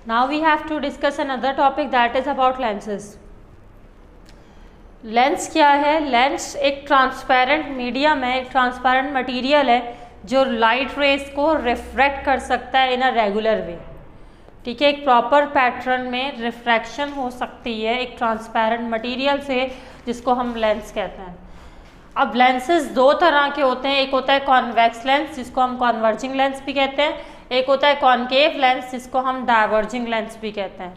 Now we have to discuss another topic that is about lenses. Lens क्या है? Lens एक transparent medium है, एक ट्रांसपेरेंट मटेरियल है जो लाइट रेज को रिफ्रैक्ट कर सकता है इन अ रेगुलर वे। ठीक है, एक प्रॉपर पैटर्न में रिफ्रैक्शन हो सकती है एक ट्रांसपेरेंट मटेरियल से, जिसको हम लेंस कहते हैं। अब लेंसेज दो तरह के होते हैं, एक होता है कॉन्वेक्स लेंस जिसको हम कॉन्वर्जिंग लेंस भी कहते हैं, एक होता है कॉनकेव लेंस जिसको हम डाइवर्जिंग लेंस भी कहते हैं।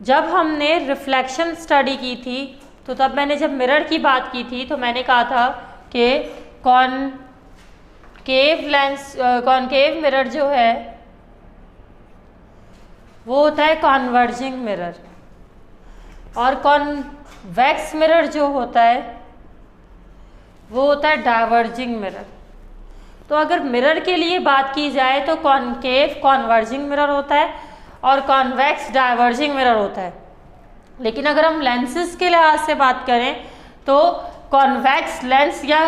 जब हमने रिफ्लेक्शन स्टडी की थी तो तब मैंने जब मिरर की बात की थी तो मैंने कहा था कि कॉनकेव मिरर जो है वो होता है कॉन्वर्जिंग मिरर, और कॉन्वेक्स मिरर जो होता है वो होता है डाइवर्जिंग मिरर। तो अगर मिरर के लिए बात की जाए तो कॉनकेव कॉन्वर्जिंग मिरर होता है और कॉन्वेक्स डाइवर्जिंग मिरर होता है। लेकिन अगर हम लेंसेज के लिहाज से बात करें तो कॉन्वेक्स लेंस या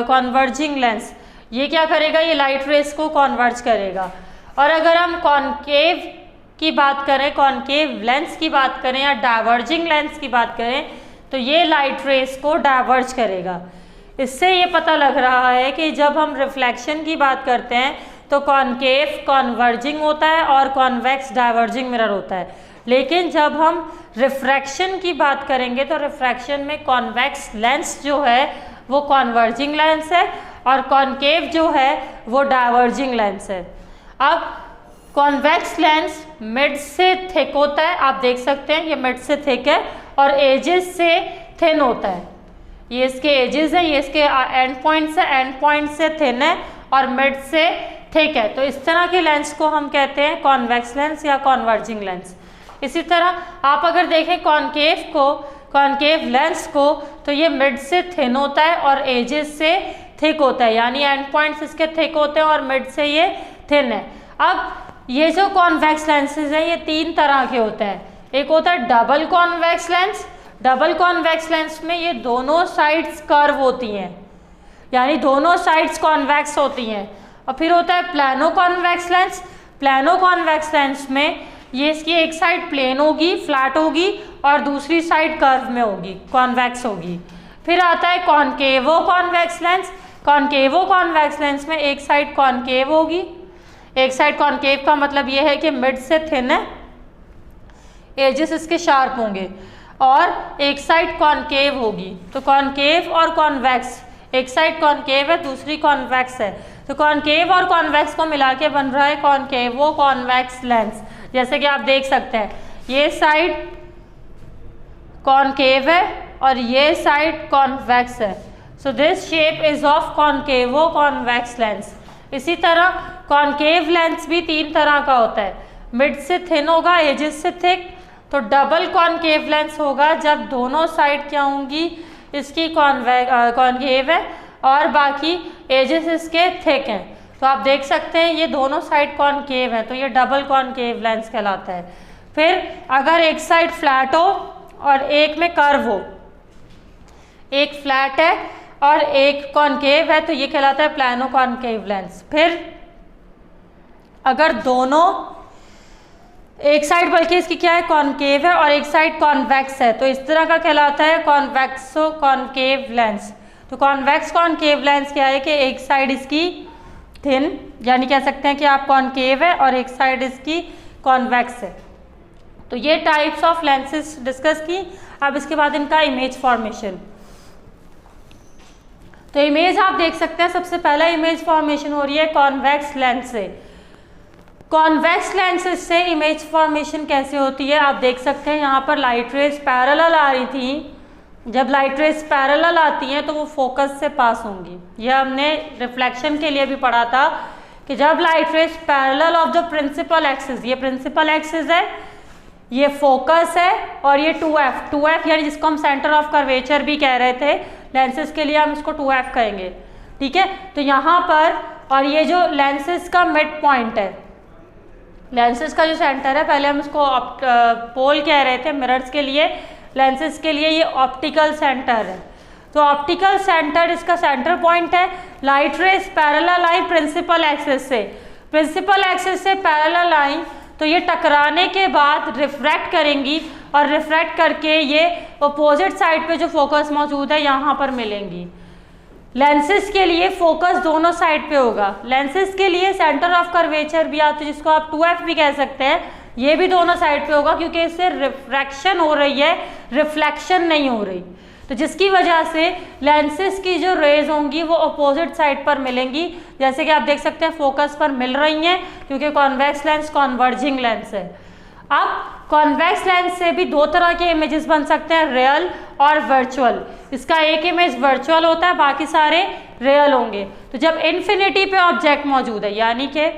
कॉन्वर्जिंग लेंस ये क्या करेगा? ये लाइट रेज को कॉन्वर्ज करेगा। और अगर हम कॉनकेव की बात करें, कॉनकेव लेंस की बात करें या डाइवर्जिंग लेंस की बात करें तो ये लाइट रेज को डाइवर्ज करेगा। इससे ये पता लग रहा है कि जब हम रिफ्लेक्शन की बात करते हैं तो कॉनकेव कॉन्वर्जिंग होता है और कॉन्वेक्स डाइवर्जिंग मिरर होता है। लेकिन जब हम रिफ्रैक्शन की बात करेंगे तो रिफ्रैक्शन में कॉन्वेक्स लेंस जो है वो कॉन्वर्जिंग लेंस है और कॉनकेव जो है वो डाइवर्जिंग लेंस है। अब कॉन्वेक्स लेंस मिड से थिक होता है, आप देख सकते हैं ये मिड से थिक है और एजेस से थिन होता है। ये इसके एजेस है, ये इसके एंड पॉइंट्स है, एंड पॉइंट से थिन है और मिड से थिक है। तो इस तरह के लेंस को हम कहते हैं कॉन्वेक्स लेंस या कॉन्वर्जिंग लेंस। इसी तरह आप अगर देखें कॉनकेव लेंस को तो ये मिड से थिन होता है और एजेस से थिक होता है, यानी एंड पॉइंट्स इसके थिक होते हैं और मिड से ये थिन है। अब ये जो कॉन्वेक्स लेंसेज हैं ये तीन तरह के होते हैं। एक होता है double convex lens. Double convex lens में ये दोनों साइड्स कर्व होती हैं, यानी दोनों साइड्स कॉन्वेक्स होती हैं। और फिर होता है plano convex lens. Plano convex lens में ये इसकी एक साइड प्लेन होगी, फ्लैट होगी और दूसरी साइड कर्व में होगी, कॉन्वेक्स होगी। फिर आता है कॉनकेवो कॉन्वेक्स लेंस। कॉनकेवो कॉन्वेक्स लेंस में एक साइड कॉनकेव होगी, एक साइड कॉनकेव का मतलब ये है कि मिड से थिन है, एजेस इसके शार्प होंगे, और एक साइड कॉनकेव होगी। तो कॉनकेव और कॉन्वेक्स, एक साइड कॉनकेव है दूसरी कॉन्वेक्स है, तो कॉनकेव और कॉन्वेक्स को मिला के बन रहा है कॉनकेवो कॉन्वेक्स लेंस। जैसे कि आप देख सकते हैं ये साइड कॉनकेव है और ये साइड कॉन्वेक्स है। So this shape is of कॉनकेवो convex lens. इसी तरह कॉनकेव लेंस भी तीन तरह का होता है, मिड से थिन होगा, एजेस से थिक। तो डबल कॉनकेव लेंस होगा जब दोनों साइड क्या होंगी, इसकी कॉनकेव है और बाकी एजेस इसके थिक हैं। तो आप देख सकते हैं ये दोनों साइड कॉनकेव है, तो ये डबल कॉनकेव लेंस कहलाता है। फिर अगर एक साइड फ्लैट हो और एक में कर्व हो, एक फ्लैट है और एक कॉनकेव है, तो ये कहलाता है प्लानो कॉनकेव लेंस। फिर अगर दोनों एक साइड बल्कि इसकी क्या है, कॉनकेव है और एक साइड कॉन्वेक्स है, तो इस तरह का कहलाता है कॉन्वेक्सो कॉनकेव लेंस। तो कॉन्वेक्स कॉनकेव लेंस क्या है कि एक साइड इसकी थिन, यानी कह सकते हैं कि आप कॉनकेव है और एक साइड इसकी कॉन्वेक्स है। तो ये टाइप्स ऑफ लेंसेज डिस्कस की। अब इसके बाद इनका इमेज फॉर्मेशन। तो इमेज आप देख सकते हैं, सबसे पहला इमेज फॉर्मेशन हो रही है कॉन्वेक्स लेंस से। कॉन्वेक्स लेंसेज से इमेज फॉर्मेशन कैसे होती है आप देख सकते हैं, यहाँ पर लाइट रेज पैरेलल आ रही थी। जब लाइट रेज पैरेलल आती हैं तो वो फोकस से पास होंगी। यह हमने रिफ्लेक्शन के लिए भी पढ़ा था कि जब light rays parallel of the principal axis, ये प्रिंसिपल एक्सिस है, ये फोकस है और ये 2f यानी जिसको हम सेंटर ऑफ कर्वेचर भी कह रहे थे, लेंसेज के लिए हम इसको 2f कहेंगे। ठीक है, तो यहाँ पर, और ये जो लेंसेज का मिड पॉइंट है, लेंसेज का जो सेंटर है, पहले हम इसको पोल कह रहे थे मिरर्स के लिए, लेंसेज के लिए ये ऑप्टिकल सेंटर है। तो ऑप्टिकल सेंटर इसका सेंटर पॉइंट है। लाइट रेज पैरेलल आई प्रिंसिपल एक्सिस से, प्रिंसिपल एक्सिस से पैरेलल आई तो ये टकराने के बाद रिफ्रैक्ट करेंगी और रिफ्रैक्ट करके ये अपोजिट साइड पे जो फोकस मौजूद है यहाँ पर मिलेंगी। लेंसेज के लिए फोकस दोनों साइड पे होगा। लेंसेज के लिए सेंटर ऑफ कर्वेचर भी आती है, जिसको आप 2F भी कह सकते हैं, ये भी दोनों साइड पे होगा क्योंकि इससे रिफ्रैक्शन हो रही है, रिफ्लेक्शन नहीं हो रही। तो जिसकी वजह से लेंसेज की जो रेज होंगी वो अपोजिट साइड पर मिलेंगी, जैसे कि आप देख सकते हैं फोकस पर मिल रही हैं क्योंकि कॉन्वेक्स लेंस कॉन्वर्जिंग लेंस है। अब कॉन्वेक्स लेंस से भी दो तरह के इमेजेस बन सकते हैं, रियल और वर्चुअल। इसका एक इमेज वर्चुअल होता है, बाकी सारे रियल होंगे। तो जब इन्फिनिटी पे ऑब्जेक्ट मौजूद है, यानी कि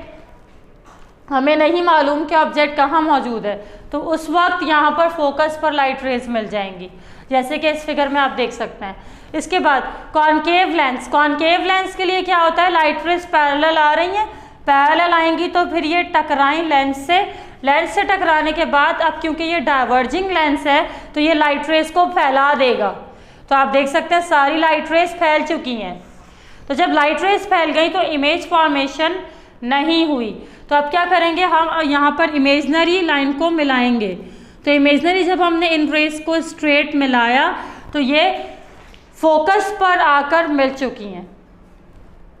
हमें नहीं मालूम कि ऑब्जेक्ट कहाँ मौजूद है, तो उस वक्त यहाँ पर फोकस पर लाइट रेज मिल जाएंगी, जैसे कि इस फिगर में आप देख सकते हैं। इसके बाद कॉनकेव लेंस। कॉनकेव लेंस के लिए क्या होता है, लाइट रेज पैरेलल आ रही हैं, पैरेलल आएंगी तो फिर ये टकराएं लेंस से। लेंस से टकराने के बाद अब क्योंकि ये डाइवर्जिंग लेंस है तो ये लाइट रेज को फैला देगा। तो आप देख सकते हैं सारी लाइट रेज फैल चुकी हैं। तो जब लाइट रेज फैल गई तो इमेज फॉर्मेशन नहीं हुई। तो अब क्या करेंगे, हम यहाँ पर इमेजनरी लाइन को मिलाएंगे। तो इमेजनरी जब हमने इन रेज को स्ट्रेट मिलाया तो ये फोकस पर आकर मिल चुकी हैं।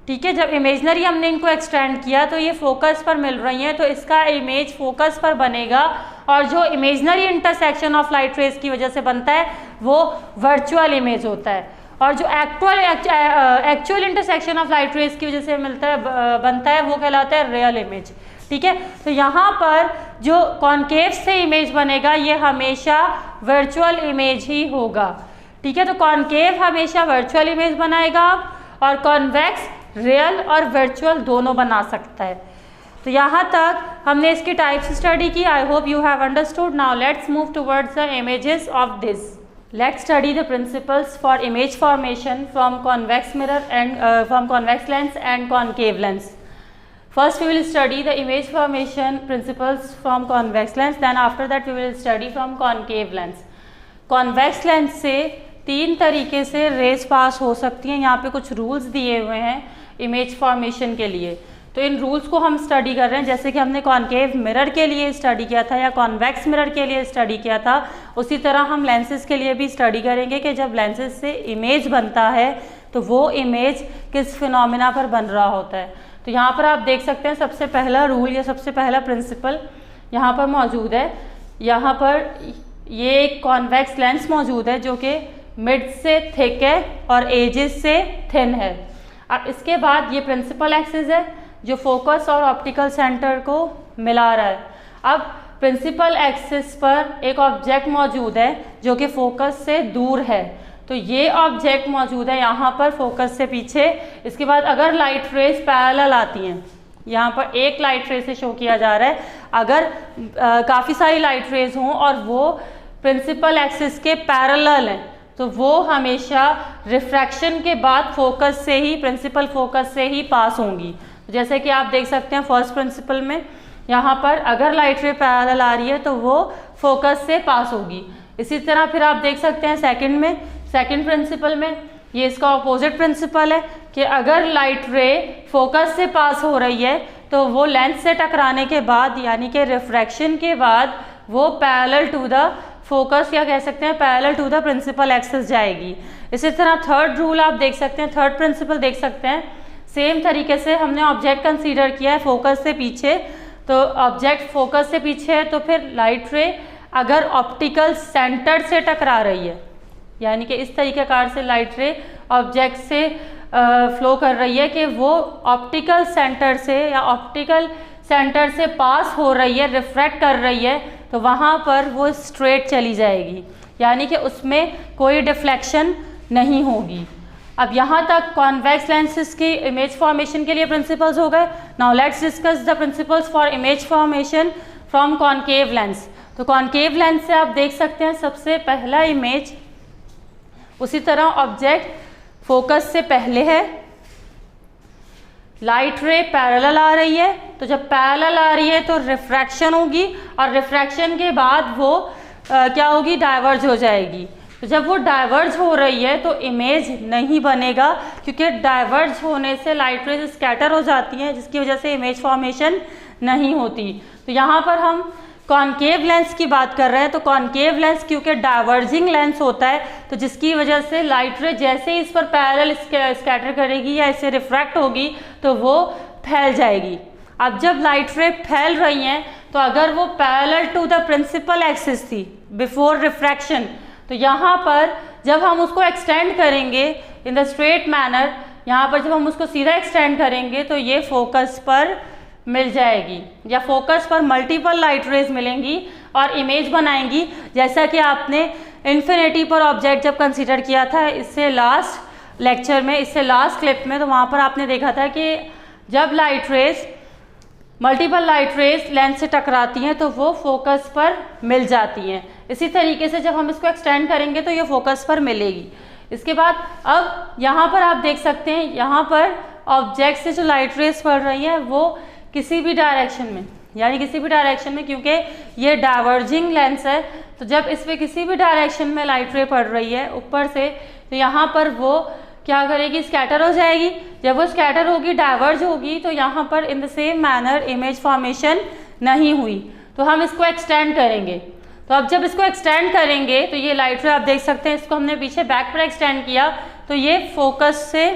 ठीक है, जब इमेजनरी हमने इनको एक्सटेंड किया तो ये फोकस पर मिल रही हैं, तो इसका इमेज फोकस पर बनेगा और जो imaginary intersection of light rays की वजह से बनता है वो वर्चुअल इमेज होता है, और जो actual intersection of light rays की वजह से बनता है वो कहलाता है रियल इमेज। ठीक है, तो यहाँ पर जो कॉनकेव से इमेज बनेगा ये हमेशा वर्चुअल इमेज ही होगा। ठीक है, तो कॉनकेव हमेशा वर्चुअल इमेज बनाएगा और कॉन्वेक्स रियल और वर्चुअल दोनों बना सकता है। तो यहाँ तक हमने इसकी टाइप्स स्टडी की। I hope you have understood. Now let's move towards the images of this. Let's study the principles for image formation from convex mirror and from convex lens and concave lens. First we will study the image formation principles from convex lens, then after that we will study from concave lens. Convex lens से तीन तरीके से raise पास हो सकती हैं। यहाँ पे कुछ रूल्स दिए हुए हैं इमेज फॉर्मेशन के लिए, तो इन रूल्स को हम स्टडी कर रहे हैं। जैसे कि हमने कॉनकेव मिरर के लिए स्टडी किया था या कॉन्वेक्स मिरर के लिए स्टडी किया था, उसी तरह हम लेंसेज के लिए भी स्टडी करेंगे कि जब लेंसेज से इमेज बनता है तो वो इमेज किस फिनोमिना पर बन रहा होता है। तो यहाँ पर आप देख सकते हैं सबसे पहला रूल या सबसे पहला प्रिंसिपल यहाँ पर मौजूद है। यहाँ पर ये एक कॉन्वेक्स लेंस मौजूद है जो कि मिड से थिक है और एजेस से थिन है। अब इसके बाद ये प्रिंसिपल एक्सिस है जो फोकस और ऑप्टिकल सेंटर को मिला रहा है। अब प्रिंसिपल एक्सिस पर एक ऑब्जेक्ट मौजूद है जो कि फोकस से दूर है, तो ये ऑब्जेक्ट मौजूद है यहाँ पर फोकस से पीछे। इसके बाद अगर लाइट रेज पैरेलल आती हैं, यहाँ पर एक लाइट रेज से शो किया जा रहा है, अगर काफ़ी सारी लाइट रेज हों और वो प्रिंसिपल एक्सिस के पैरेलल हैं तो वो हमेशा रिफ्रैक्शन के बाद फोकस से ही, प्रिंसिपल फोकस से ही पास होंगी। जैसे कि आप देख सकते हैं फर्स्ट प्रिंसिपल में यहाँ पर अगर लाइट रे पैरेलल आ रही है तो वो फोकस से पास होगी। इसी तरह फिर आप देख सकते हैं सेकंड में, सेकंड प्रिंसिपल में ये इसका अपोजिट प्रिंसिपल है कि अगर लाइट रे फोकस से पास हो रही है तो वो लेंस से टकराने के बाद यानी कि रिफ्रैक्शन के बाद वो पैरेलल टू द फोकस या कह सकते हैं parallel to the principal axis जाएगी। इसी तरह थर्ड रूल आप देख सकते हैं, थर्ड प्रिंसिपल देख सकते हैं। सेम तरीके से हमने ऑब्जेक्ट कंसीडर किया है फोकस से पीछे, तो ऑब्जेक्ट फोकस से पीछे है तो फिर लाइट रे अगर ऑप्टिकल सेंटर से टकरा रही है, यानी कि इस तरीके कार से लाइट रे ऑब्जेक्ट से फ्लो कर रही है कि वो ऑप्टिकल सेंटर से या ऑप्टिकल सेंटर से पास हो रही है, रिफ्रैक्ट कर रही है, तो वहाँ पर वो स्ट्रेट चली जाएगी, यानी कि उसमें कोई डिफ्लेक्शन नहीं होगी। अब यहाँ तक कॉन्वेक्स लेंसेज की इमेज फॉर्मेशन के लिए प्रिंसिपल्स हो गए। Now let's discuss the principles for image formation from concave lens. तो कॉनकेव लेंस से आप देख सकते हैं सबसे पहला इमेज उसी तरह ऑब्जेक्ट फोकस से पहले है, लाइट रे पैरेलल आ रही है, तो जब पैरेलल आ रही है तो रिफ्रैक्शन होगी और रिफ्रैक्शन के बाद वो क्या होगी, डाइवर्ज हो जाएगी। तो जब वो डाइवर्ज हो रही है तो इमेज नहीं बनेगा, क्योंकि डाइवर्ज होने से लाइट रेज स्कैटर हो जाती हैं, जिसकी वजह से इमेज फॉर्मेशन नहीं होती। तो यहाँ पर हम कॉनकेव लेंस की बात कर रहे हैं, तो कॉनकेव लेंस क्योंकि डाइवर्जिंग लेंस होता है, तो जिसकी वजह से लाइट रे जैसे ही इस पर पैरेलल स्कैटर करेगी या इसे रिफ्रैक्ट होगी तो वो फैल जाएगी। अब जब लाइट रे फैल रही हैं तो अगर वो parallel to the principal axis थी बिफोर रिफ्रैक्शन, तो यहाँ पर जब हम उसको एक्सटेंड करेंगे इन द स्ट्रेट मैनर, यहाँ पर जब हम उसको सीधा एक्सटेंड करेंगे तो ये फोकस पर मिल जाएगी, या फोकस पर मल्टीपल लाइट रेज मिलेंगी और इमेज बनाएंगी, जैसा कि आपने इन्फिनिटी पर ऑब्जेक्ट जब कंसीडर किया था इससे लास्ट लेक्चर में, इससे लास्ट क्लिप में, तो वहाँ पर आपने देखा था कि जब light raise multiple light rays lens से टकराती हैं तो वो फोकस पर मिल जाती हैं। इसी तरीके से जब हम इसको एक्सटेंड करेंगे तो ये फोकस पर मिलेगी। इसके बाद अब यहाँ पर आप देख सकते हैं, यहाँ पर ऑब्जेक्ट से जो लाइट रेज पड़ रही है वो किसी भी डायरेक्शन में, यानी किसी भी डायरेक्शन में, क्योंकि ये डाइवर्जिंग लेंस है, तो जब इस पर किसी भी डायरेक्शन में लाइट रे पड़ रही है ऊपर से, तो यहाँ पर वो क्या करेगी, स्कैटर हो जाएगी। जब वो स्कैटर होगी, डाइवर्ज होगी, तो यहाँ पर in the same manner image formation नहीं हुई, तो हम इसको एक्सटेंड करेंगे। तो अब जब इसको एक्सटेंड करेंगे तो ये लाइट रे आप देख सकते हैं, इसको हमने पीछे बैक पर एक्सटेंड किया तो ये फोकस से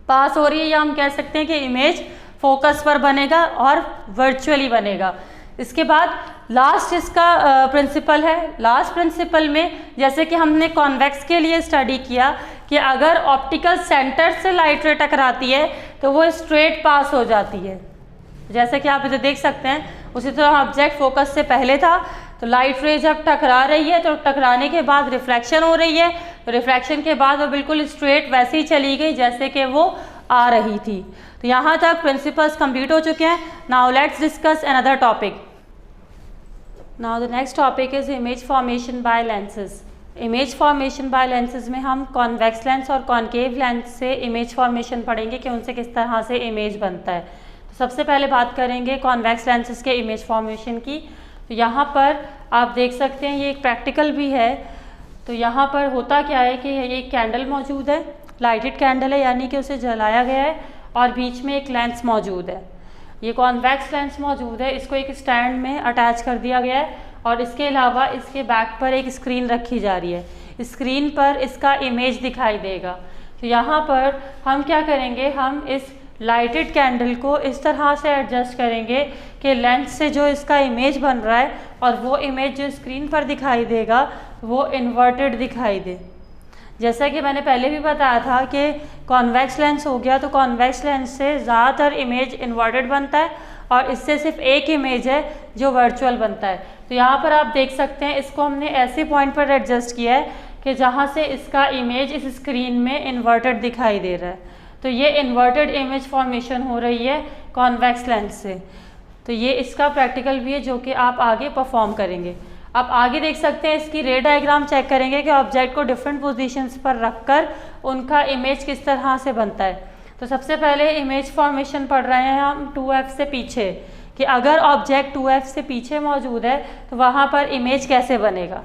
पास हो रही है, या हम कह सकते हैं कि इमेज फोकस पर बनेगा और वर्चुअली बनेगा। इसके बाद लास्ट इसका प्रिंसिपल है। लास्ट प्रिंसिपल में जैसे कि हमने कॉन्वेक्स के लिए स्टडी किया कि अगर ऑप्टिकल सेंटर से लाइट रे टकराती है तो वो स्ट्रेट पास हो जाती है, जैसे कि आप इधर देख सकते हैं। उसी तरह ऑब्जेक्ट फोकस से पहले था, तो लाइट रे जब टकरा रही है तो टकराने के बाद रिफ्लेक्शन हो रही है, तो रिफ्लेक्शन के बाद वो बिल्कुल स्ट्रेट वैसे ही चली गई जैसे कि वो आ रही थी। तो यहाँ तक प्रिंसिपल्स कंप्लीट हो चुके हैं। Now let's discuss another topic. Now the next topic is image formation by lenses. Image formation by lenses में हम कॉन्वेक्स लेंस और कॉनकेव लेंस से इमेज फॉर्मेशन पढ़ेंगे कि उनसे किस तरह से इमेज बनता है। तो सबसे पहले बात करेंगे कॉन्वेक्स लेंसेज के इमेज फॉर्मेशन की। तो यहाँ पर आप देख सकते हैं ये एक प्रैक्टिकल भी है। तो यहाँ पर होता क्या है कि ये एक कैंडल मौजूद है, लाइटेड कैंडल है, यानी कि उसे जलाया गया है और बीच में एक लेंस मौजूद है। ये कॉन्वेक्स लेंस मौजूद है, इसको एक स्टैंड में अटैच कर दिया गया है और इसके अलावा इसके बैक पर एक स्क्रीन रखी जा रही है। स्क्रीन पर इसका इमेज दिखाई देगा। तो यहाँ पर हम क्या करेंगे, हम इस लाइटेड कैंडल को इस तरह से एडजस्ट करेंगे कि लेंस से जो इसका इमेज बन रहा है और वो इमेज जो स्क्रीन पर दिखाई देगा वो इन्वर्टेड दिखाई दे। जैसा कि मैंने पहले भी बताया था कि कॉन्वेक्स लेंस हो गया, तो कॉन्वेक्स लेंस से ज़्यादातर इमेज इन्वर्टेड बनता है और इससे सिर्फ एक इमेज है जो वर्चुअल बनता है। तो यहाँ पर आप देख सकते हैं, इसको हमने ऐसे पॉइंट पर एडजस्ट किया है कि जहाँ से इसका इमेज इस स्क्रीन में इन्वर्टेड दिखाई दे रहा है। तो ये इन्वर्टेड इमेज फॉर्मेशन हो रही है कॉन्वेक्स लेंस से। तो ये इसका प्रैक्टिकल भी है जो कि आप आगे परफॉर्म करेंगे। आप आगे देख सकते हैं, इसकी रे डायग्राम चेक करेंगे कि ऑब्जेक्ट को डिफरेंट पोजीशंस पर रखकर उनका इमेज किस तरह से बनता है। तो सबसे पहले इमेज फॉर्मेशन पढ़ रहे हैं हम 2f से पीछे, कि अगर ऑब्जेक्ट 2f से पीछे मौजूद है तो वहाँ पर इमेज कैसे बनेगा।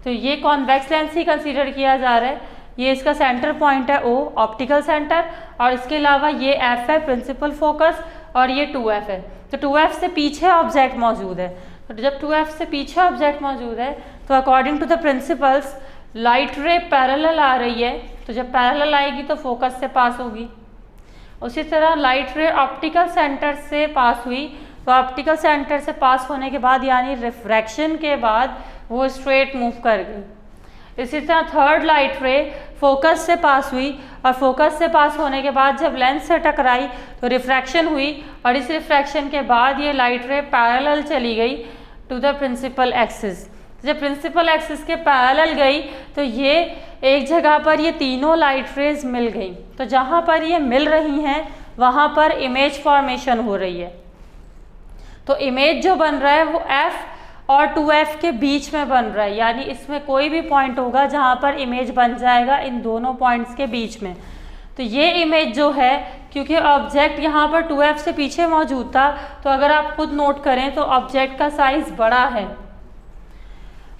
तो ये कॉन्वेक्स लेंस ही कंसीडर किया जा रहा है। ये इसका सेंटर पॉइंट है O, ऑप्टिकल सेंटर, और इसके अलावा ये F है, प्रिंसिपल फोकस, और ये 2f है। तो 2f से पीछे ऑब्जेक्ट मौजूद है। तो जब 2f से पीछे ऑब्जेक्ट मौजूद है तो according to the principles light ray parallel आ रही है, तो जब पैरेलल आएगी तो फोकस से पास होगी। उसी तरह लाइट रे ऑप्टिकल सेंटर से पास हुई, तो ऑप्टिकल सेंटर से पास होने के बाद यानी रिफ्रैक्शन के बाद वो स्ट्रेट मूव कर गई। इसी तरह थर्ड लाइट रे फोकस से पास हुई और फोकस से पास होने के बाद जब लेंस से टकराई तो रिफ्रैक्शन हुई, और इस रिफ्रैक्शन के बाद ये लाइट रे पैरेलल चली गई टू द प्रिंसिपल एक्सिस। जब प्रिंसिपल एक्सिस के पैरेलल गई तो ये एक जगह पर ये तीनों लाइट रेज मिल गई। तो जहाँ पर ये मिल रही हैं वहाँ पर इमेज फॉर्मेशन हो रही है। तो इमेज जो बन रहा है वो F और 2f के बीच में बन रहा है, यानी इसमें कोई भी पॉइंट होगा जहाँ पर इमेज बन जाएगा इन दोनों पॉइंट्स के बीच में। तो ये इमेज जो है, क्योंकि ऑब्जेक्ट यहाँ पर 2f से पीछे मौजूद था, तो अगर आप खुद नोट करें तो ऑब्जेक्ट का साइज बड़ा है।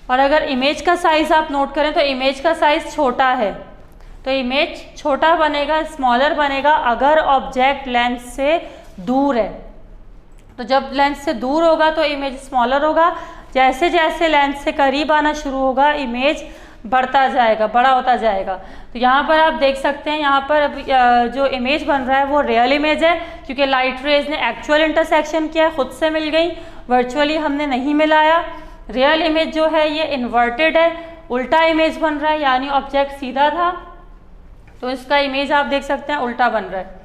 और अगर इमेज का साइज़ आप नोट करें तो इमेज का साइज़ छोटा है, तो इमेज छोटा बनेगा, स्मॉलर बनेगा अगर ऑब्जेक्ट लेंस से दूर है। तो जब लेंस से दूर होगा तो इमेज स्मॉलर होगा, जैसे जैसे लेंस से करीब आना शुरू होगा इमेज बढ़ता जाएगा, बड़ा होता जाएगा। तो यहाँ पर आप देख सकते हैं, यहाँ पर अब जो इमेज बन रहा है वो रियल इमेज है, क्योंकि लाइट रेज ने एक्चुअल इंटरसेक्शन किया, खुद से मिल गई, वर्चुअली हमने नहीं मिलाया। रियल इमेज जो है ये इन्वर्टेड है, उल्टा इमेज बन रहा है, यानी ऑब्जेक्ट सीधा था तो इसका इमेज आप देख सकते हैं उल्टा बन रहा है।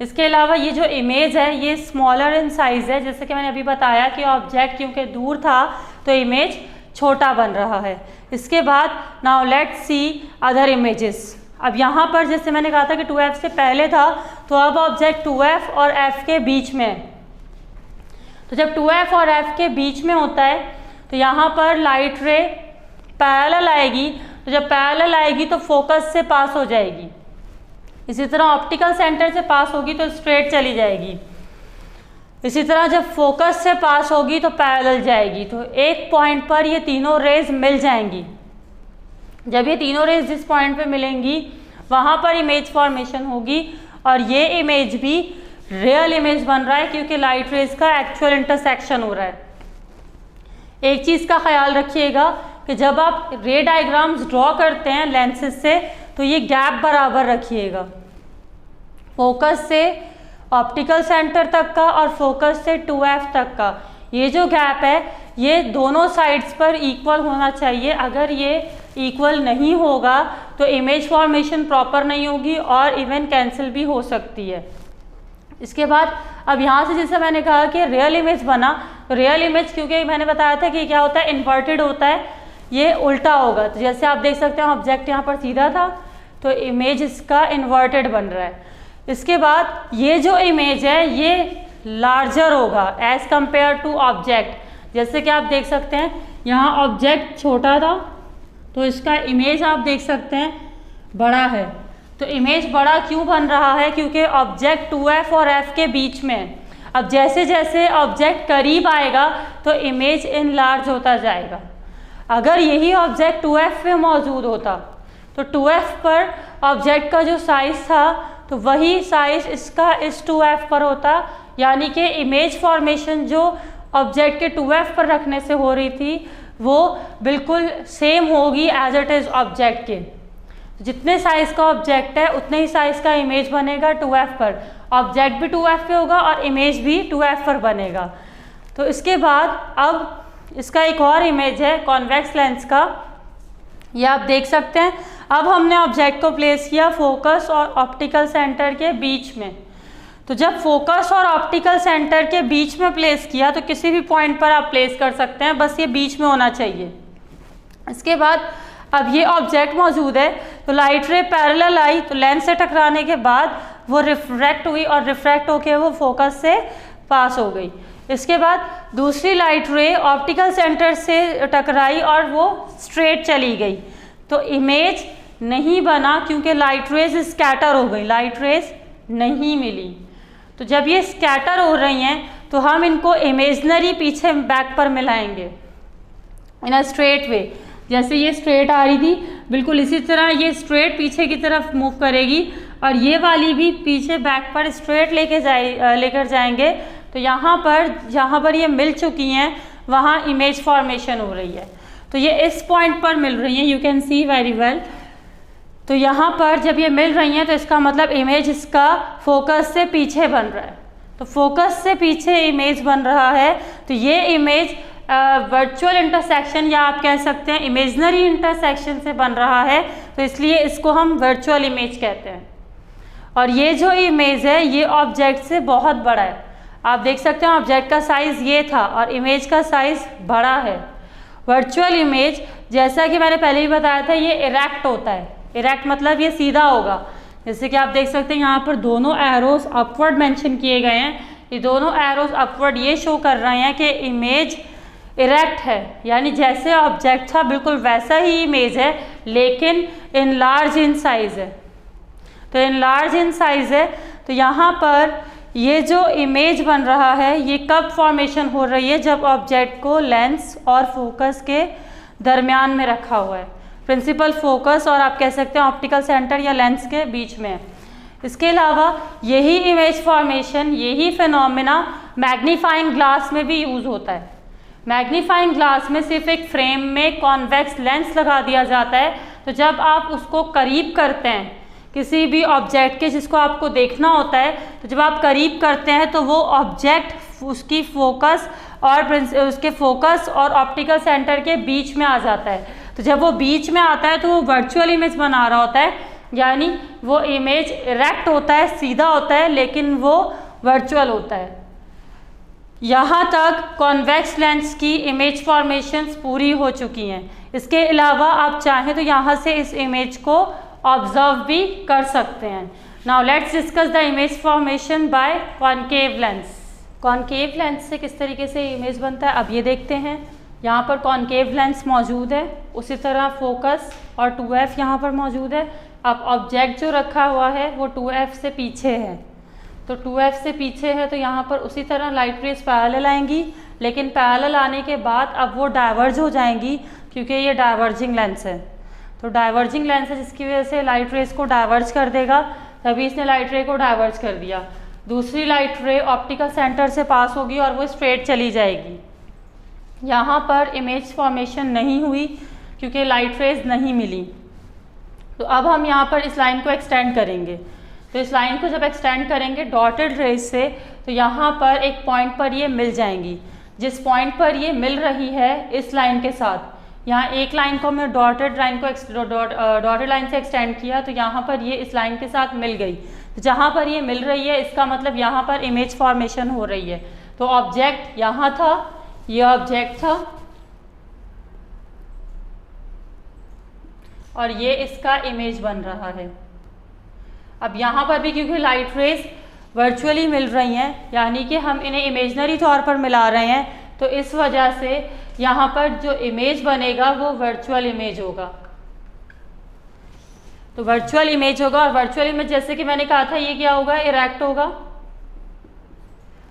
इसके अलावा ये जो इमेज है ये स्मॉलर इन साइज है, जैसे कि मैंने अभी बताया कि ऑब्जेक्ट क्योंकि दूर था तो इमेज छोटा बन रहा है। इसके बाद now let's see other images. अब यहाँ पर जैसे मैंने कहा था कि 2f से पहले था, तो अब ऑब्जेक्ट 2f और f के बीच में है। तो जब 2f और f के बीच में होता है तो यहाँ पर लाइट रे पैरेलल आएगी, तो जब पैरेलल आएगी तो फोकस से पास हो जाएगी। इसी तरह ऑप्टिकल सेंटर से पास होगी तो स्ट्रेट चली जाएगी। इसी तरह जब फोकस से पास होगी तो पैरेलल जाएगी। तो एक पॉइंट पर ये तीनों रेज मिल जाएंगी। जब ये तीनों रेज जिस पॉइंट पे मिलेंगी वहाँ पर इमेज फॉर्मेशन होगी, और ये इमेज भी रियल इमेज बन रहा है क्योंकि लाइट रेज का एक्चुअल इंटरसेक्शन हो रहा है। एक चीज़ का ख्याल रखिएगा कि जब आप रे डायग्राम्स ड्रॉ करते हैं लेंसेज से तो ये गैप बराबर रखिएगा, फोकस से ऑप्टिकल सेंटर तक का और फोकस से 2f तक का। ये जो गैप है ये दोनों साइड्स पर इक्वल होना चाहिए। अगर ये इक्वल नहीं होगा तो इमेज फॉर्मेशन प्रॉपर नहीं होगी और इवन कैंसिल भी हो सकती है। इसके बाद अब यहाँ से जैसे मैंने कहा कि रियल इमेज बना, तो रियल इमेज क्योंकि मैंने बताया था कि क्या होता है, इन्वर्टेड होता है, ये उल्टा होगा। तो जैसे आप देख सकते हैं ऑब्जेक्ट यहाँ पर सीधा था तो इमेज इसका इन्वर्टेड बन रहा है। इसके बाद ये जो इमेज है ये लार्जर होगा एज कंपेयर टू ऑब्जेक्ट। जैसे कि आप देख सकते हैं यहाँ ऑब्जेक्ट छोटा था तो इसका इमेज आप देख सकते हैं बड़ा है। तो इमेज बड़ा क्यों बन रहा है, क्योंकि ऑब्जेक्ट 2f और f के बीच में है। अब जैसे जैसे ऑब्जेक्ट करीब आएगा तो इमेज इनलार्ज होता जाएगा। अगर यही ऑब्जेक्ट 2f पे मौजूद होता तो 2f पर ऑब्जेक्ट का जो साइज़ था तो वही साइज़ इसका इस 2f पर होता, यानी कि इमेज फॉर्मेशन जो ऑब्जेक्ट के 2f पर रखने से हो रही थी वो बिल्कुल सेम होगी एज इट इज़ ऑब्जेक्ट के। जितने साइज़ का ऑब्जेक्ट है उतने ही साइज़ का इमेज बनेगा 2f पर। ऑब्जेक्ट भी 2f पे होगा और इमेज भी 2f पर बनेगा। तो इसके बाद अब इसका एक और इमेज है कॉन्वेक्स लेंस का, ये आप देख सकते हैं। अब हमने ऑब्जेक्ट को प्लेस किया फोकस और ऑप्टिकल सेंटर के बीच में। तो जब फोकस और ऑप्टिकल सेंटर के बीच में प्लेस किया तो किसी भी पॉइंट पर आप प्लेस कर सकते हैं, बस ये बीच में होना चाहिए। इसके बाद अब ये ऑब्जेक्ट मौजूद है तो लाइट रे पैरेलल आई तो लेंस से टकराने के बाद वो रिफ्रैक्ट हुई और रिफ्रैक्ट होके वो फोकस से पास हो गई। इसके बाद दूसरी लाइट रे ऑप्टिकल सेंटर से टकराई और वो स्ट्रेट चली गई। तो इमेज नहीं बना क्योंकि लाइट रेज स्कैटर हो गई, लाइट रेज नहीं मिली। तो जब ये स्कैटर हो रही हैं तो हम इनको इमेजनरी पीछे बैक पर मिलाएंगे इन अ स्ट्रेट वे। जैसे ये स्ट्रेट आ रही थी बिल्कुल इसी तरह ये स्ट्रेट पीछे की तरफ मूव करेगी और ये वाली भी पीछे बैक पर स्ट्रेट लेकर जाएंगे। तो यहाँ पर ये मिल चुकी हैं वहाँ इमेज फॉर्मेशन हो रही है। तो ये इस पॉइंट पर मिल रही हैं, you can see very well. तो यहाँ पर जब ये मिल रही हैं तो इसका मतलब इमेज इसका फोकस से पीछे बन रहा है। तो फोकस से पीछे इमेज बन रहा है तो ये इमेज वर्चुअल इंटरसेक्शन या आप कह सकते हैं इमेजनरी इंटरसेक्शन से बन रहा है, तो इसलिए इसको हम वर्चुअल इमेज कहते हैं। और ये जो इमेज है ये ऑब्जेक्ट से बहुत बड़ा है। आप देख सकते हैं ऑब्जेक्ट का साइज़ ये था और इमेज का साइज़ बड़ा है। वर्चुअल इमेज जैसा कि मैंने पहले ही बताया था ये इरेक्ट होता है। इरेक्ट मतलब ये सीधा होगा। जैसे कि आप देख सकते हैं यहाँ पर दोनों एरोस अपवर्ड मेंशन किए गए हैं। ये दोनों एरोस अपवर्ड ये शो कर रहे हैं कि इमेज इरेक्ट है, यानी जैसे ऑब्जेक्ट था बिल्कुल वैसा ही इमेज है लेकिन इन लार्ज इन साइज़ है। तो इन लार्ज इन साइज़ है तो यहाँ पर ये जो इमेज बन रहा है ये कब फॉर्मेशन हो रही है, जब ऑब्जेक्ट को लेंस और फोकस के दरमियान में रखा हुआ है, प्रिंसिपल फोकस और आप कह सकते हैं ऑप्टिकल सेंटर या लेंस के बीच में है। इसके अलावा यही इमेज फॉर्मेशन, यही फिनोमेना मैग्नीफाइंग ग्लास में भी यूज़ होता है। मैग्नीफाइंग ग्लास में सिर्फ एक फ्रेम में कॉन्वेक्स लेंस लगा दिया जाता है, तो जब आप उसको करीब करते हैं किसी भी ऑब्जेक्ट के जिसको आपको देखना होता है, तो जब आप करीब करते हैं तो वो ऑब्जेक्ट उसकी फोकस और उसके फोकस और ऑप्टिकल सेंटर के बीच में आ जाता है। तो जब वो बीच में आता है तो वो वर्चुअल इमेज बना रहा होता है, यानी वो इमेज इरेक्ट होता है, सीधा होता है, लेकिन वो वर्चुअल होता है। यहाँ तक कॉन्वेक्स लेंस की इमेज फॉर्मेशंस पूरी हो चुकी हैं। इसके अलावा आप चाहें तो यहाँ से इस इमेज को ऑब्जर्व भी कर सकते हैं। Now let's discuss the image formation by concave lens. Concave lens से किस तरीके से इमेज बनता है अब ये देखते हैं। यहाँ पर कॉनकेव लेंस मौजूद है, उसी तरह फोकस और 2f यहाँ पर मौजूद है। अब ऑब्जेक्ट जो रखा हुआ है वो 2f से पीछे है, तो 2f से पीछे है तो यहाँ पर उसी तरह लाइट रेज पैरेलल आएंगी, लेकिन पैरेलल आने के बाद अब वो डाइवर्ज हो जाएंगी क्योंकि ये डाइवर्जिंग लेंस है। तो डाइवर्जिंग लेंस है जिसकी वजह से लाइट रेज को डाइवर्ज कर देगा, तभी इसने लाइट रे को डाइवर्ज कर दिया। दूसरी लाइट रे ऑप्टिकल सेंटर से पास होगी और वो स्ट्रेट चली जाएगी। यहाँ पर इमेज फॉर्मेशन नहीं हुई क्योंकि लाइट रेज नहीं मिली। तो अब हम यहाँ पर इस लाइन को एक्सटेंड करेंगे, तो इस लाइन को जब एक्सटेंड करेंगे डॉटेड रेज से, तो यहाँ पर एक पॉइंट पर ये मिल जाएंगी। जिस पॉइंट पर ये मिल रही है इस लाइन के साथ, यहाँ एक लाइन को हमने डॉटेड लाइन से एक्सटेंड किया, तो यहाँ पर ये इस लाइन के साथ मिल गई। जहाँ पर ये मिल रही है इसका मतलब यहाँ पर इमेज फॉर्मेशन हो रही है। तो ऑब्जेक्ट यहाँ था, ये ऑब्जेक्ट था और ये इसका इमेज बन रहा है। अब यहाँ पर भी क्योंकि लाइट रेज वर्चुअली मिल रही हैं, यानी कि हम इन्हें इमेजनरी तौर पर मिला रहे हैं, तो इस वजह से यहाँ पर जो इमेज बनेगा वो वर्चुअल इमेज होगा। तो वर्चुअल इमेज होगा, और वर्चुअल इमेज जैसे कि मैंने कहा था ये क्या होगा, इरेक्ट होगा।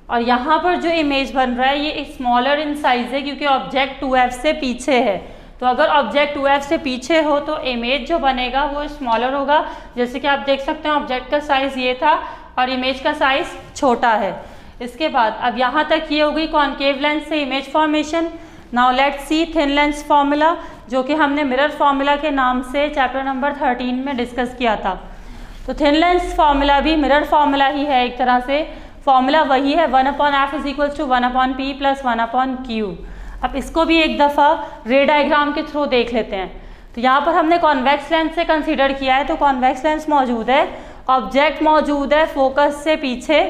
और यहाँ पर जो इमेज बन रहा है ये स्मॉलर इन साइज है क्योंकि ऑब्जेक्ट 2f से पीछे है। तो अगर ऑब्जेक्ट 2f से पीछे हो तो इमेज जो बनेगा वो स्मॉलर होगा। जैसे कि आप देख सकते हैं ऑब्जेक्ट का साइज ये था और इमेज का साइज छोटा है। इसके बाद अब यहाँ तक ये हो गई कॉनकेव लेंस से image formation. Now let's see thin lens formula, जो कि हमने मिरर फॉर्मूला के नाम से चैप्टर नंबर 13 में डिस्कस किया था। तो थिन लेंस फॉर्मूला भी मिरर फॉर्मूला ही है, एक तरह से फॉर्मूला वही है 1/f = 1/p + 1/q। अब इसको भी एक दफ़ा रे डायग्राम के थ्रू देख लेते हैं। तो यहाँ पर हमने कॉन्वेक्स लेंस से कंसीडर किया है, तो कॉन्वेक्स लेंस मौजूद है, ऑब्जेक्ट मौजूद है फोकस से पीछे,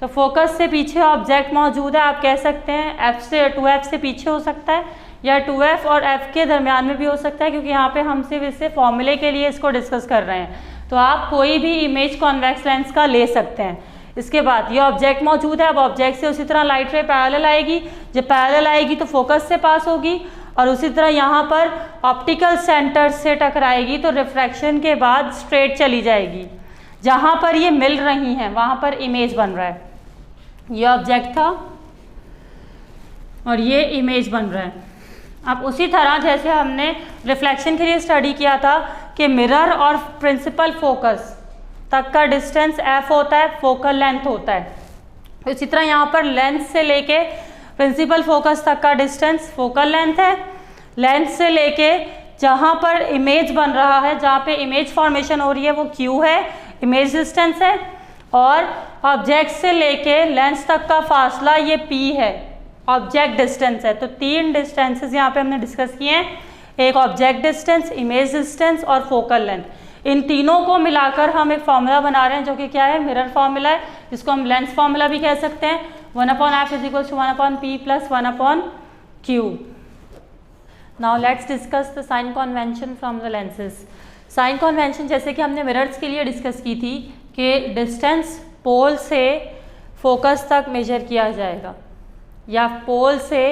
तो फोकस से पीछे ऑब्जेक्ट मौजूद है। आप कह सकते हैं f से 2f से पीछे हो सकता है या 2f और f के दरमियान में भी हो सकता है, क्योंकि यहाँ पे हम सिर्फ इससे फॉर्मूले के लिए इसको डिस्कस कर रहे हैं। तो आप कोई भी इमेज कॉन्वेक्स लेंस का ले सकते हैं। इसके बाद ये ऑब्जेक्ट मौजूद है, अब ऑब्जेक्ट से उसी तरह लाइट रे पैरेलल आएगी, जब पैरेलल आएगी तो फोकस से पास होगी और उसी तरह यहाँ पर ऑप्टिकल सेंटर से टकराएगी, तो रिफ्रैक्शन के बाद स्ट्रेट चली जाएगी। जहाँ पर ये मिल रही हैं वहाँ पर इमेज बन रहा है। ये ऑब्जेक्ट था और ये इमेज बन रहा है। अब उसी तरह जैसे हमने रिफ्लेक्शन के लिए स्टडी किया था कि मिरर और प्रिंसिपल फोकस तक का डिस्टेंस f होता है, फोकल लेंथ होता है। तो इसी तरह यहाँ पर लेंस से लेके प्रिंसिपल फोकस तक का डिस्टेंस फोकल लेंथ है। लेंस से लेके जहाँ पर इमेज बन रहा है, जहाँ पे इमेज फॉर्मेशन हो रही है, वो q है, इमेज डिस्टेंस है। और ऑब्जेक्ट से लेके लेंस तक का फासला ये p है, ऑब्जेक्ट डिस्टेंस है। तो 3 डिस्टेंसेस यहाँ पे हमने डिस्कस किए हैं, एक ऑब्जेक्ट डिस्टेंस, इमेज डिस्टेंस और फोकल लेंथ। इन तीनों को मिलाकर हम एक फॉर्मूला बना रहे हैं जो कि क्या है, मिरर फॉर्मूला है, जिसको हम लेंस फॉर्मूला भी कह सकते हैं। 1/f = 1/p + 1/q। Now let's discuss the sign convention from the lenses. Sign convention जैसे कि हमने मिरर्स के लिए डिस्कस की थी कि डिस्टेंस पोल से फोकस तक मेजर किया जाएगा या पोल से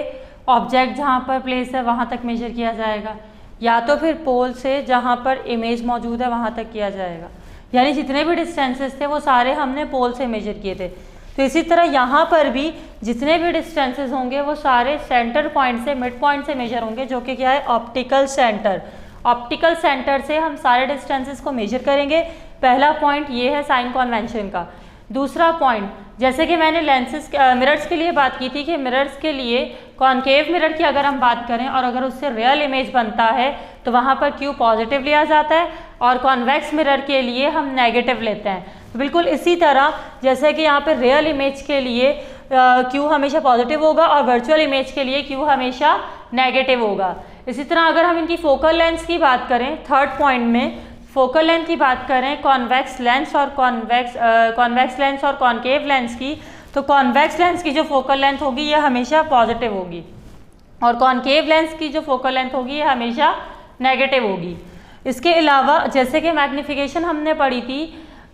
ऑब्जेक्ट जहाँ पर प्लेस है वहाँ तक मेजर किया जाएगा, या तो फिर पोल से जहाँ पर इमेज मौजूद है वहाँ तक किया जाएगा। यानी जितने भी डिस्टेंसेस थे वो सारे हमने पोल से मेजर किए थे। तो इसी तरह यहाँ पर भी जितने भी डिस्टेंसेस होंगे वो सारे सेंटर पॉइंट से, मिड पॉइंट से मेजर होंगे, जो कि क्या है, ऑप्टिकल सेंटर। ऑप्टिकल सेंटर से हम सारे डिस्टेंसेस को मेजर करेंगे। पहला पॉइंट ये है साइन कन्वेंशन का। दूसरा पॉइंट, जैसे कि मैंने लेंसेज मिरर्स के लिए बात की थी कि मिरर्स के लिए कॉनकेव मिरर की अगर हम बात करें और अगर उससे रियल इमेज बनता है तो वहाँ पर क्यू पॉजिटिव लिया जाता है, और कॉन्वेक्स मिरर के लिए हम नेगेटिव लेते हैं। तो बिल्कुल इसी तरह जैसे कि यहाँ पर रियल इमेज के लिए क्यू हमेशा पॉजिटिव होगा और वर्चुअल इमेज के लिए क्यू हमेशा नेगेटिव होगा। इसी तरह अगर हम इनकी फोकल लेंथ की बात करें, थर्ड पॉइंट में फोकल लेंथ की बात करें, कॉन्वेक्स लेंस और कॉन्वेक्स लेंस और कॉनकेव लेंस की, तो कॉन्वेक्स लेंस की जो फोकल लेंथ होगी ये हमेशा पॉजिटिव होगी और कॉनकेव लेंस की जो फोकल लेंथ होगी ये हमेशा नेगेटिव होगी। इसके अलावा जैसे कि मैग्नीफिकेशन हमने पढ़ी थी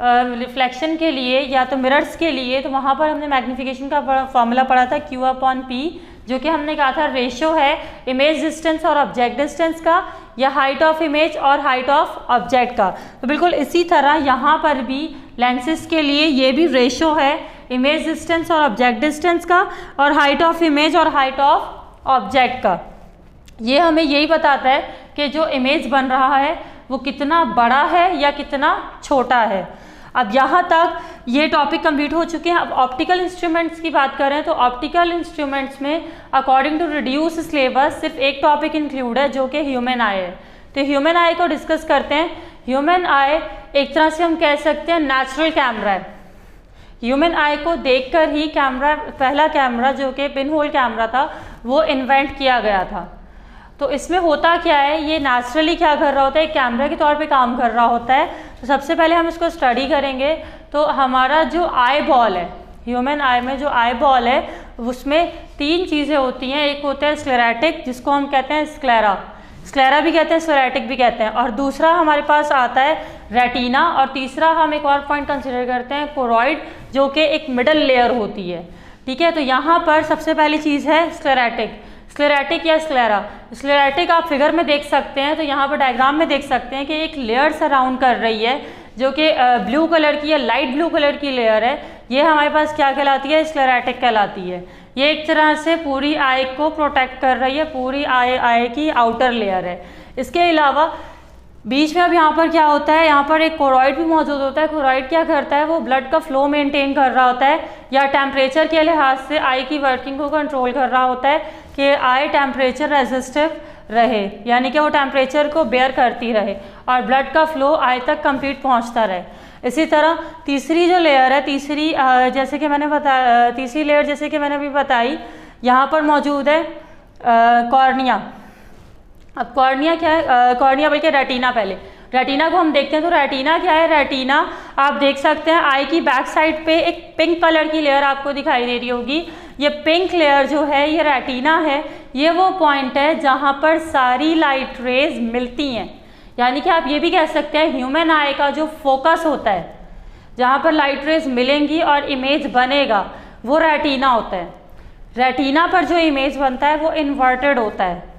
रिफ्लेक्शन के लिए या तो मिरर्स के लिए, तो वहाँ पर हमने मैग्नीफिकेशन का फॉर्मूला पढ़ा था Q/P, जो कि हमने कहा था रेशो है इमेज डिस्टेंस और ऑब्जेक्ट डिस्टेंस का, या हाइट ऑफ इमेज और हाइट ऑफ ऑब्जेक्ट का। तो बिल्कुल इसी तरह यहाँ पर भी लेंसेज के लिए ये भी रेशो है इमेज डिस्टेंस और ऑब्जेक्ट डिस्टेंस का, और हाइट ऑफ इमेज और हाइट ऑफ ऑब्जेक्ट का। ये हमें यही बताता है कि जो इमेज बन रहा है वो कितना बड़ा है या कितना छोटा है। अब यहाँ तक ये टॉपिक कंप्लीट हो चुके हैं। अब ऑप्टिकल इंस्ट्रूमेंट्स की बात करें तो ऑप्टिकल इंस्ट्रूमेंट्स में अकॉर्डिंग टू रिड्यूस सिलेबस सिर्फ एक टॉपिक इंक्लूड है जो कि ह्यूमन आई है। तो ह्यूमन आई को डिस्कस करते हैं। ह्यूमन आई एक तरह से हम कह सकते हैं नेचुरल कैमरा है। ह्यूमन आई को देखकर ही कैमरा, पहला कैमरा जो कि पिन होल कैमरा था, वो इन्वेंट किया गया था। तो इसमें होता क्या है, ये नेचुरली क्या कर रहा होता है, कैमरा के तौर पे काम कर रहा होता है। तो सबसे पहले हम इसको स्टडी करेंगे। तो हमारा जो आई बॉल है, ह्यूमन आई में जो आई बॉल है उसमें तीन चीज़ें होती हैं। एक होता है स्क्लेरेटिक, जिसको हम कहते हैं स्क्लेरा भी कहते हैं, स्क्लेरेटिक भी कहते हैं, और दूसरा हमारे पास आता है रेटिना, और तीसरा हम एक और पॉइंट कंसिडर करते हैं कोरॉइड, जो कि एक मिडल लेयर होती है। ठीक है, तो यहाँ पर सबसे पहली चीज़ है स्क्लेरेटिक या स्क्लेरा। स्क्लेरेटिक आप फिगर में देख सकते हैं, तो यहाँ पर डायग्राम में देख सकते हैं कि एक लेयर सराउंड कर रही है जो कि ब्लू कलर की है, लाइट ब्लू कलर की लेयर है। ये हमारे पास क्या कहलाती है, स्क्लेरेटिक कहलाती है। ये एक तरह से पूरी आई को प्रोटेक्ट कर रही है, पूरी आई की आउटर लेयर है। इसके अलावा बीच में अब यहाँ पर क्या होता है, यहाँ पर एक कोरॉइड भी मौजूद होता है। कोरॉइड क्या करता है, वो ब्लड का फ्लो मेंटेन कर रहा होता है, या टेम्परेचर के लिहाज से आई की वर्किंग को कंट्रोल कर रहा होता है कि आई टेम्परेचर रेजिस्टिव रहे, यानी कि वो टेम्परेचर को बेयर करती रहे और ब्लड का फ्लो आई तक कंप्लीट पहुँचता रहे। इसी तरह तीसरी जो लेयर है, तीसरी लेयर जैसे कि मैंने अभी बताई, यहाँ पर मौजूद है कॉर्निया। अब कॉर्निया क्या है, कॉर्निया बल्कि रेटिना। पहले रेटिना को हम देखते हैं। तो रेटिना क्या है, रेटिना आप देख सकते हैं आई की बैक साइड पे एक पिंक कलर की लेयर आपको दिखाई दे रही होगी। ये पिंक लेयर जो है ये रेटिना है। ये वो पॉइंट है जहाँ पर सारी लाइट रेज मिलती हैं, यानी कि आप ये भी कह सकते हैं ह्यूमन आई का जो फोकस होता है, जहाँ पर लाइट रेज मिलेंगी और इमेज बनेगा, वो रेटिना होता है। रेटिना पर जो इमेज बनता है वो इन्वर्टेड होता है,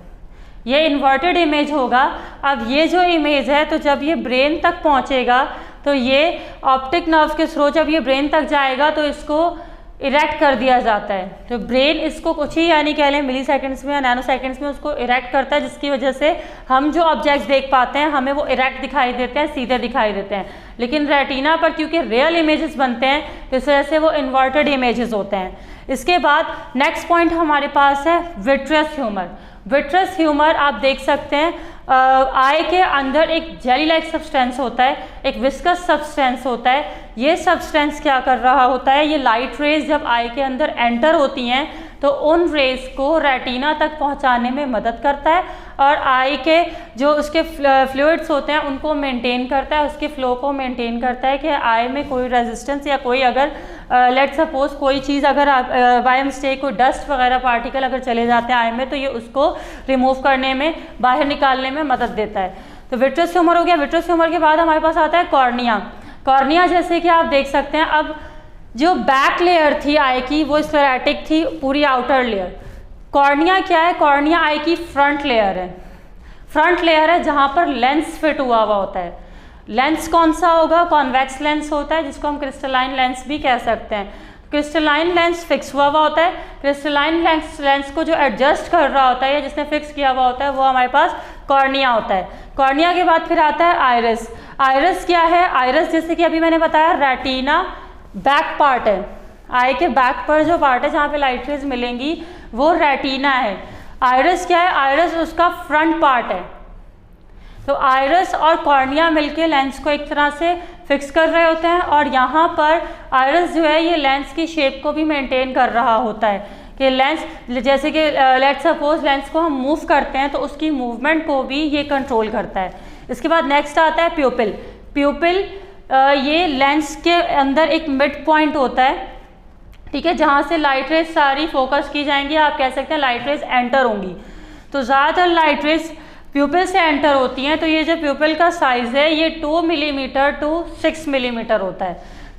ये इन्वर्टेड इमेज होगा। अब ये जो इमेज है, तो जब ये ब्रेन तक पहुंचेगा तो ये ऑप्टिक नर्व के थ्रू जब ये ब्रेन तक जाएगा तो इसको इरेक्ट कर दिया जाता है। तो ब्रेन इसको कुछ ही यानी कह लें मिली सेकेंड्स में या नैनो सेकेंड्स में उसको इरेक्ट करता है, जिसकी वजह से हम जो ऑब्जेक्ट्स देख पाते हैं हमें वो इरेक्ट दिखाई देते हैं, सीधे दिखाई देते हैं। लेकिन रेटिना पर क्योंकि रियल इमेजेस बनते हैं तो इस वजह से वो इन्वर्टेड इमेजेस होते हैं। इसके बाद नेक्स्ट पॉइंट हमारे पास है विट्रियस ह्यूमर। विट्रस ह्यूमर आप देख सकते हैं, आई के अंदर एक जेली लाइक सब्सटेंस होता है, एक विस्कस सब्सटेंस होता है। ये सब्सटेंस क्या कर रहा होता है, ये लाइट रेज जब आई के अंदर एंटर होती हैं तो उन रेज को रेटिना तक पहुंचाने में मदद करता है और आई के जो उसके फ्लूइड्स होते हैं उनको मेंटेन करता है, उसके फ्लो को मेंटेन करता है कि आई में कोई रेजिस्टेंस या कोई अगर लेट सपोज कोई चीज़ अगर बाय मिस्टेक कोई डस्ट वगैरह पार्टिकल अगर चले जाते हैं आई में तो ये उसको रिमूव करने में, बाहर निकालने में मदद देता है। तो विट्रस ह्यूमर हो गया। विट्रस ह्यूमर के बाद हमारे पास आता है कॉर्निया। कॉर्निया जैसे कि आप देख सकते हैं, अब जो बैक लेयर थी आई की वो स्क्लेरेटिक थी, पूरी आउटर लेयर। कॉर्निया क्या है, कॉर्निया आई की फ्रंट लेयर है। फ्रंट लेयर है जहाँ पर लेंस फिट हुआ हुआ होता है। लेंस कौन सा होगा, कॉन्वेक्स लेंस होता है जिसको हम क्रिस्टलाइन लेंस भी कह सकते हैं। क्रिस्टलाइन लेंस फिक्स हुआ होता है। क्रिस्टलाइन लेंस को जो एडजस्ट कर रहा होता है या जिसने फिक्स किया हुआ होता है वो हमारे पास कॉर्निया होता है। कॉर्निया के बाद फिर आता है आइरिस। आइरिस क्या है? आइरिस जैसे कि अभी मैंने बताया रेटिना बैक पार्ट है, आई के बैक पर जो पार्ट है जहाँ पे लाइट रेज मिलेंगी वो रेटिना है। आइरिस क्या है? आइरिस उसका फ्रंट पार्ट है। तो आइरिस और कॉर्निया मिलके लेंस को एक तरह से फिक्स कर रहे होते हैं और यहाँ पर आइरिस जो है ये लेंस की शेप को भी मेंटेन कर रहा होता है कि लेंस जैसे कि लेट्स सपोज लेंस को हम मूव करते हैं तो उसकी मूवमेंट को भी ये कंट्रोल करता है। इसके बाद नेक्स्ट आता है प्यूपिल। प्यूपिल ये लेंस के अंदर एक मिड पॉइंट होता है, ठीक है, जहाँ से लाइट रेज सारी फोकस की जाएंगी, आप कह सकते हैं लाइट रेज एंटर होंगी। तो ज़्यादातर लाइट रेज प्यूपिल से एंटर होती हैं। तो ये जो प्यूपिल का साइज़ है ये 2 मिलीमीटर टू 6 मिलीमीटर होता है।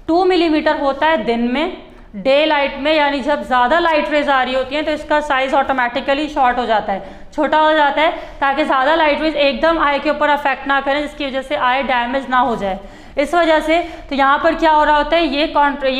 2 मिलीमीटर होता है दिन में, डे लाइट में, यानी जब ज़्यादा लाइट रेज आ रही होती हैं तो इसका साइज़ ऑटोमेटिकली शॉर्ट हो जाता है, छोटा हो जाता है, ताकि ज़्यादा लाइट रेज एकदम आई के ऊपर अफेक्ट ना करें जिसकी वजह से आई डैमेज ना हो जाए। इस वजह से तो यहाँ पर क्या हो रहा होता है, ये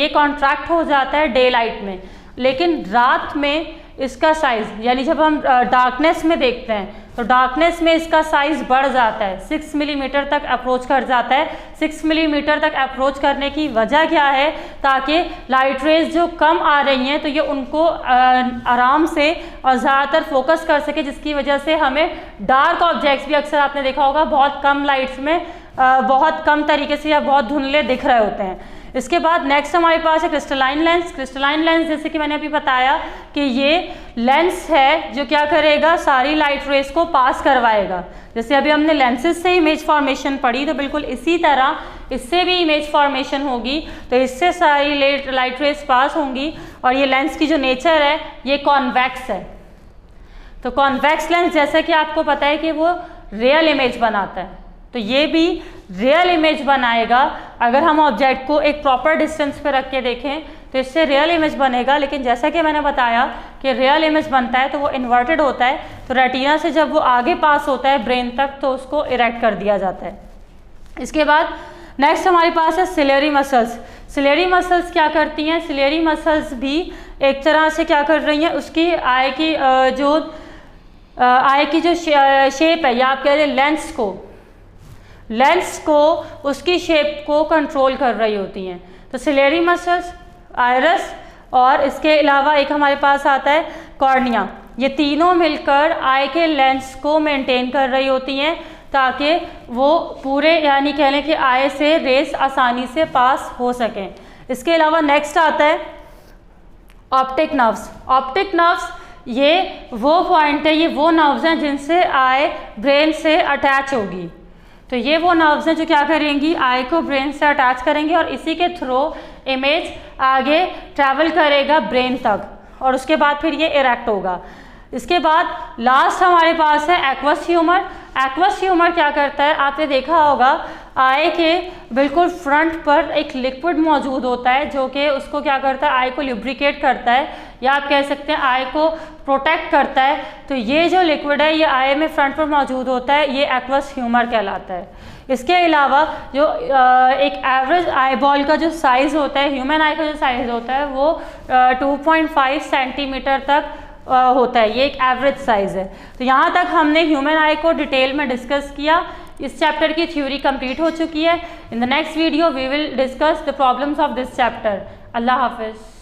कॉन्ट्रैक्ट हो जाता है डे लाइट में, लेकिन रात में इसका साइज़ यानी जब हम डार्कनेस में देखते हैं तो डार्कनेस में इसका साइज़ बढ़ जाता है, 6 मिलीमीटर तक अप्रोच कर जाता है। 6 मिलीमीटर तक अप्रोच करने की वजह क्या है? ताकि लाइट रेज जो कम आ रही हैं तो ये उनको आराम से और ज़्यादातर फोकस कर सके, जिसकी वजह से हमें डार्क ऑब्जेक्ट्स भी अक्सर आपने देखा होगा बहुत कम लाइट्स में बहुत कम तरीके से या बहुत धुंधले दिख रहे होते हैं। इसके बाद नेक्स्ट हमारे पास है क्रिस्टलाइन लेंस। क्रिस्टलाइन लेंस जैसे कि मैंने अभी बताया कि ये लेंस है जो क्या करेगा, सारी लाइट रेज को पास करवाएगा। जैसे अभी हमने लेंसेज से इमेज फॉर्मेशन पढ़ी तो बिल्कुल इसी तरह इससे भी इमेज फॉर्मेशन होगी, तो इससे सारी लाइट रेज पास होंगी। और ये लेंस की जो नेचर है ये कॉन्वेक्स है। तो कॉन्वेक्स लेंस जैसा कि आपको पता है कि वो रियल इमेज बनाता है, तो ये भी रियल इमेज बनाएगा। अगर हम ऑब्जेक्ट को एक प्रॉपर डिस्टेंस पे रख के देखें तो इससे रियल इमेज बनेगा, लेकिन जैसा कि मैंने बताया कि रियल इमेज बनता है तो वो इन्वर्टेड होता है। तो रेटिना से जब वो आगे पास होता है ब्रेन तक तो उसको इरेक्ट कर दिया जाता है। इसके बाद नेक्स्ट हमारे पास है सिलेरी मसल्स। सिलेरी मसल्स क्या करती हैं? सिलेरी मसल्स भी एक तरह से क्या कर रही हैं, उसकी आई की जो शेप है या आप कह रहे हैं लेंस को उसकी शेप को कंट्रोल कर रही होती हैं। तो सिलेरी मसल्स, आइरिस और इसके अलावा एक हमारे पास आता है कॉर्निया, ये तीनों मिलकर आई के लेंस को मेंटेन कर रही होती हैं ताकि वो पूरे यानी कह लें कि आई से रेस आसानी से पास हो सकें। इसके अलावा नेक्स्ट आता है ऑप्टिक नर्व्स। ऑप्टिक नर्व्स ये वो पॉइंट है, ये वो नर्व्स हैं जिनसे आई ब्रेन से अटैच होगी। तो ये वो नर्व्स हैं जो क्या करेंगी, आई को ब्रेन से अटैच करेंगे और इसी के थ्रू इमेज आगे ट्रैवल करेगा ब्रेन तक और उसके बाद फिर ये इरेक्ट होगा। इसके बाद लास्ट हमारे पास है एक्वस ह्यूमर। एक्वस ह्यूमर क्या करता है, आपने देखा होगा आई के बिल्कुल फ्रंट पर एक लिक्विड मौजूद होता है जो कि उसको क्या करता है, आई को लुब्रिकेट करता है या आप कह सकते हैं आई को प्रोटेक्ट करता है। तो ये जो लिक्विड है ये आई में फ्रंट पर मौजूद होता है, ये एक्वस ह्यूमर कहलाता है। इसके अलावा जो एक एवरेज आई बॉल का जो साइज़ होता है, ह्यूमन आई का जो साइज़ होता है वो 2.5 सेंटीमीटर तक होता है, ये एक एवरेज साइज़ है। तो यहाँ तक हमने ह्यूमन आई को डिटेल में डिस्कस किया। इस चैप्टर की थ्योरी कंप्लीट हो चुकी है। In the next video we will discuss the problems of this chapter. अल्लाह हाफिज़।